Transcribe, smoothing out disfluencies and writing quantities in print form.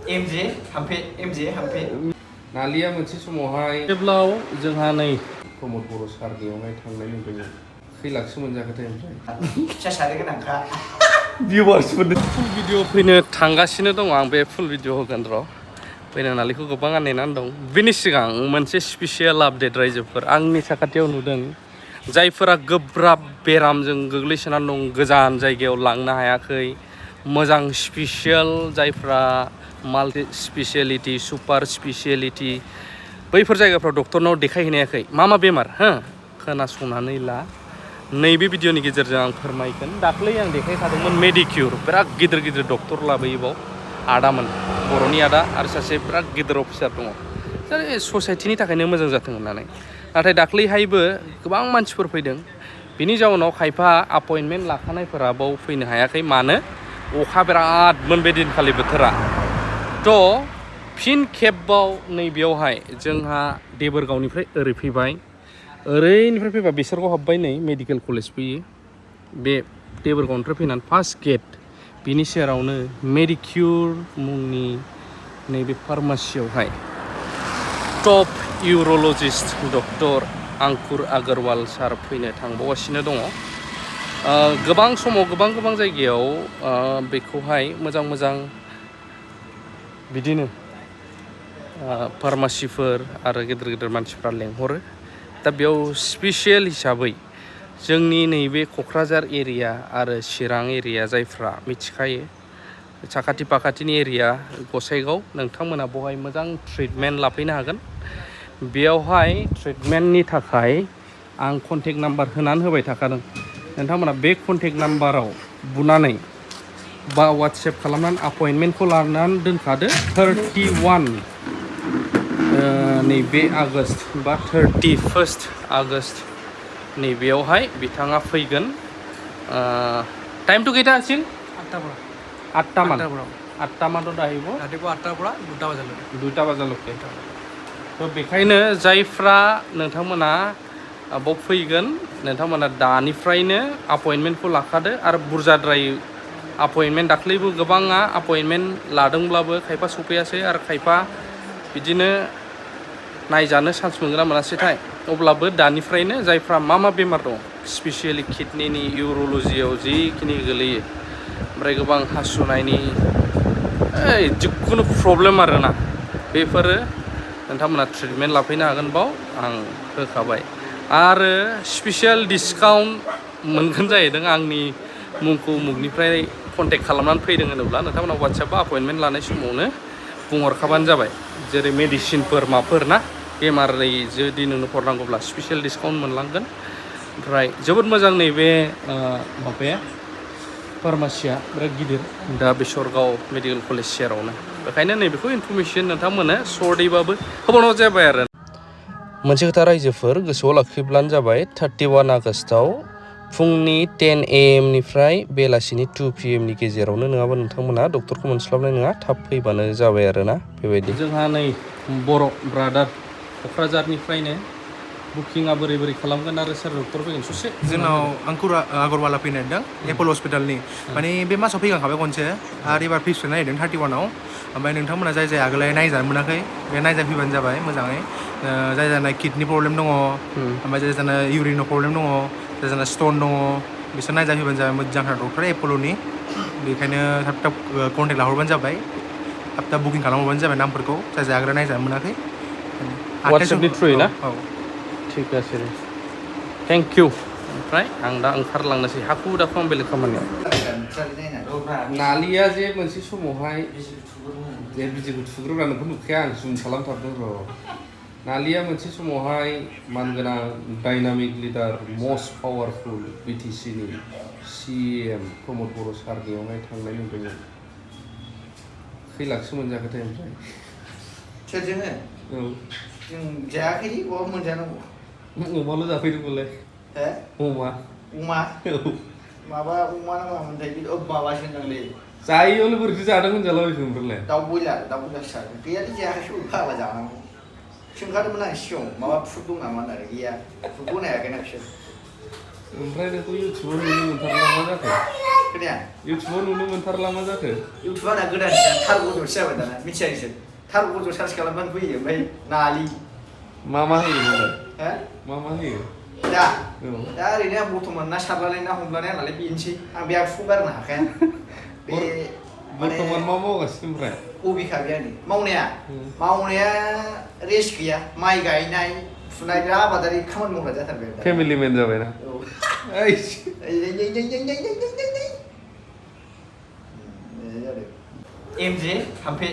MJ हामफे नालिया मोनसे समावहाय जेब्लाव जोंहा नै प्रमद बर' सारनियावहाय थांनाय नुदोंमोन खैलाखसो मोनजाखोथाय ओमफ्राय फिसा सारि गोनांखा भिउवार्सफोरनो फुल भिडिअ फैनो थांगासिनो दङ आं बे फुल भिडिअ होगोन र' फैनो नालिखौ गोबाङा नेनानै दं बिनि सिगां मोनसे स्पेसियेल आपडेट रायजोफोर आंनि साखाथियाव नुदों जायफोरा गोब्राब बेरामजों गोग्लैसोनानै दं गोजान जायगायाव लांनो हायाखै मोजां स्पेसियेल जायफ्रा माल्टि स्पेसियेलिटि सुपार स्पेसियेलिटि बैफोर जायगाफ्राव डक्टरनाव देखायहैनो हायाखै मा बेमार हो खोनासंनानै ला नैबे भिडिअनि गेजेरजों आं फोरमायगोन दाख्लै आं देखायखादोंमोन मेडिकिउर बिराद गिदिर डक्टर लाबोयो बाव आदामोन बर'नि आदा आरो सासे बिराद गिदिर अफिसार दङ ससाइटिनि थाखायनो मोजां जाथों होननानै नाथाय दाख्लैहायबो गोबां मानसिफोर फैदों बिनि जाउनाव खायफा अपइन्टमेन्ट लाखानायफोरा बाव फैनो हायाखै मानो अखा बिरादमोन बे दिनखालि बोथोरा थ' फिन खेबाव नैबेयावहाय जोंहा देबोरगावनिफ्राय ओरै फैबाय ओरैनिफ्राय फैबा बेसरगाव हाबबाय नै मेडिकेल कलेज फैयो बे देबोरगावनिफ्राय फैनानै फार्स्ट गेट बिनि सेरावनो मेडिकिउर मुंनि नैबे फार्मासियावहाय टप इउर'लजिस्ट डक्टर आंकुर आगरवाल सार फैनो थांबावगासिनो दङ गोबां समाव गोबां जायगायाव बेखौहाय मोजां बिदिनो फार्मासिफोर आरो गिदिर मानसिफ्रा लेंहरो दा बेयाव स्पेसियेल हिसाबै जोंनि नैबे क'क्राझार एरिया आरो चिरां एरिया जायफ्रा मिथिखायो साखाथि फाखाथिनि एरिया गसाइगाव नोंथांमोना बेवहाय मोजां ट्रिटमेन्ट लाफैनो हागोन बेयावहाय ट्रिटमेन्टनि थाखाय आं कन्टेक्ट नाम्बार होनानै होबाय थाखादों नोंथांमोना बे कन्टेक्ट नाम्बाराव बुनानै बा वाट्सएप खालामनानै अपइन्टमेन्टखौ लानानै दोनखादो 31 नैबे आगष्ट बा 31 आगष्ट नैबेयावहाय बिथाङा फैगोन टाइम टु खैथासिम 8টামান আহিব रातिपुवा 8টাৰ পৰা 2টা বাজালৈকে थ' बेखायनो जायफ्रा नोंथांमोना बाव फैगोन नोंथांमोना दानिफ्रायनो अपइन्टमेन्टखौ लाखादो आरो बुरजाद्राय अपइन्टमेन्ट दाख्लैबो गोबाङा अपइन्टमेन्ट लादोंब्लाबो खायफा सफैयासै आरो खायफा बिदिनो नायजानो चान्स मोनगोन ना मोनासैथाय अब्लाबो दानिफ्रायनो जायफ्रा मा बेमार दं स्पेसियेलि किडनिनि इउर'लजियाव जिखिनि गोलैयो ओमफ्राय गोबां हासुनायनि जिखुनु प्रब्लेम आरोना बेफोरो नोंथांमोना ट्रिटमेन्ट लाफैनो हागोन बाव आं होखाबाय आरो स्पेसियेल डिसकाउन्ट मोनगोन जाहैदों आंनि मुंखौ उमुगनिफ्राय कन्टेक्ट खालामनानै फैदों होनोब्ला नोंथांमोना वाट्सएप बा अपइन्टमेन्ट लानाय समावनो बुंहरखाबानो जाबाय जेरै मेडिसिनफोर माफोर ना बेमारै जुदि नोंनो हरनांगौब्ला स्पेसियेल डिसकाउन्ट मोनलांगोन ओमफ्राय जोबोद मोजां नैबे माबाया फार्मासिया बिराद गिदिर दा बेसरगाव मेडिकेल कलेज सेरावनो बेखायनो नैबेखौ इनफरमेसन नोंथांमोननो सर्टैबाबो होबावनांगौ जाबाय आरो मोनसे खोथा रायजोफोर गोसोआव लाखिब्लानो जाबाय 31 आगष्टआव फुंनि 10 AM निफ्राय बेलासिनि 2 PM नि गेजेरावनो नङाबा नोंथांमोना डक्टरखौ मोनस्लाबनाय नङा थाब फैबानो जाबाय आरोना बेबायदि जोंहा नै बर' ब्रादार क'क्राझारनिफ्रायनो बुकिंआ बोरै खालामगोन आरो सोर डक्टर फैगोन ससे जोंनाव आंकुर आगरवाला फैनो नागिरदों एपल हस्पिटालनि माने बे मासाव फैखांखाबाय खनसे आरो एबार फैफिननो नागिरदों 31आव ओमफ्राय नोंथांमोना जाय आगोलाय नायजानो मोनाखै बे नायजाफैबानो जाबाय मोजाङै जायना किडनि प्रब्लेम दङ ओमफ्राय जायना इउरिनआव प्रब्लेम दङ जायना स्टन दङ बिसोर नायजाफैबानो जाबाय मोजांथार डक्टर एपल'नि बेखायनो थाब कन्टेक्ट लाहरबानो जाबाय थाब बुकिं खालामहरबानो जाबाय नामफोरखौ जाय आगोलाय नायजानो मोनाखै वाट्सएपनि थ्रुयै ना ঠিক আছে रे थेंक इउ ओमफ्राय आं दा ओंखारलांनोसै हाखु दाखु आं बेलेग खामानियाव नालिया जे मोनसे समावहाय जे बिजिखौ थुग्रोब्ला नोंखौ नुखाया आं जुम खालामथारदों र' नालिया मोनसे समावहाय मानगोनां डाइनामिक लिडार मस्ट पावारफुल बिटिसिनि CM प्रमद बर' सारनियावहाय थांनाय नुदोंमोन खैलाखसो मोनजाखोथाय ओमफ्राय सोरजोंनो औ जों जायाखै बहा मोनजानांगौ अमाल' जाफैदोंमोनलाय अमा माबा अमा नाङामोनथाय माबासो होनदांलै जायैयावनो बोरैथो जादों होनजालाबायखो ओमफ्रायलाय दाउ बयलारसो जादों गैयालै जायाखै फाग्ला जानांगौ सोंखादोंमोन आं सिगाङाव माबा फुड दं नामा होननानै गैया फुडखौ नायाखैना बिसोर ओमफ्राय नोंखौ इउटुबाव नुनो मोनथारला मा जाखो? खोनाया इउटुबाव नुनो मोनथारला मा जाखो? इउटुबा दा गोदानसो थार गज'सो जाबाय दाना मिथिया नोंसोर थार गज' सार्च खालामबानो फैयो ओमफ्राय नालि मा होयो नोंलाय? हो मा होयो? दा औ दा ओरैनो आं बर्थमान ना सारलालाय ना हमलानाय नालाय बेनोसै आं बे आखुखौ गारनो हाखाया बे बर्थमान मा मावगासिनो ओमफ्राय? हबिखा बे आंनि मावनाया रेस्ट गैया माइ गायनाय फुनाय बिराद आबादारि खामानि मावग्रा जाथारबाय दा फेमिलि मेन जाबायना? औ ओइस एमजे हाम्फे